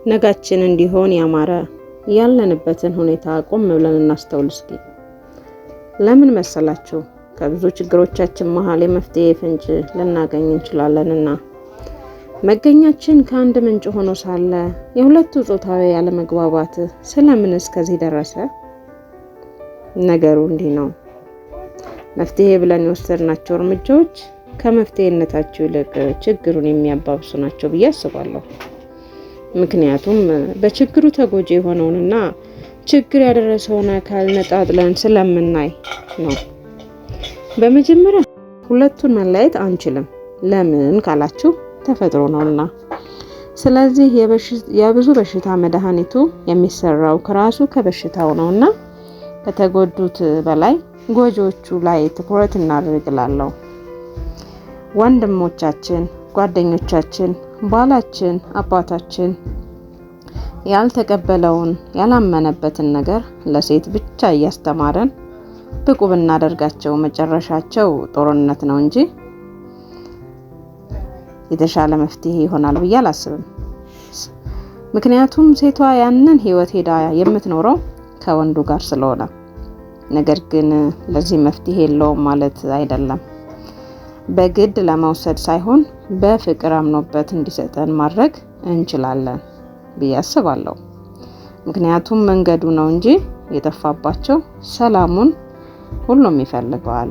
ነጋችን እንዲሆን ያማረ ያለንበትን ሁኔታ ቆም ብለን እናስተውል እስኪ። ለምን መሰላችሁ? ከብዙ ችግሮቻችን መሃል የመፍትሄ ፍንጭ ልናገኝ እንችላለንና። መገኛችን ከአንድ ምንጭ ሆኖ ሳለ የሁለቱ ጾታዊ ያለመግባባት ስለምን እስከዚህ ደረሰ? ነገሩ እንዲህ ነው። መፍትሄ ብለን የወሰድናቸው እርምጃዎች ከመፍትሄነታቸው ይልቅ ችግሩን የሚያባብሱ ናቸው ብዬ አስባለሁ። ምክንያቱም በችግሩ ተጎጂ የሆነውንና ችግር ያደረሰውን አካል ነጣጥለን ስለምናይ ነው። በመጀመሪያ ሁለቱን መለየት አንችልም። ለምን ካላችሁ ተፈጥሮ ነውና። ስለዚህ የብዙ በሽታ መድኃኒቱ የሚሰራው ከራሱ ከበሽታው ነውና ከተጎዱት በላይ ጎጆቹ ላይ ትኩረት እናደርጋለን። ወንድሞቻችን፣ ጓደኞቻችን፣ ባላችን፣ አባታችን ያልተቀበለውን ያላመነበትን ነገር ለሴት ብቻ እያስተማረን ብቁ ብናደርጋቸው መጨረሻቸው ጦርነት ነው እንጂ የተሻለ መፍትሄ ይሆናል ብዬ አላስብም። ምክንያቱም ሴቷ ያንን ህይወት ሄዳ የምትኖረው ከወንዱ ጋር ስለሆነ። ነገር ግን ለዚህ መፍትሄ የለውም ማለት አይደለም። በግድ ለመውሰድ ሳይሆን በፍቅር አምኖበት እንዲሰጠን ማድረግ እንችላለን ብዬ አስባለሁ። ምክንያቱም መንገዱ ነው እንጂ የጠፋባቸው ሰላሙን ሁሉም ይፈልገዋል።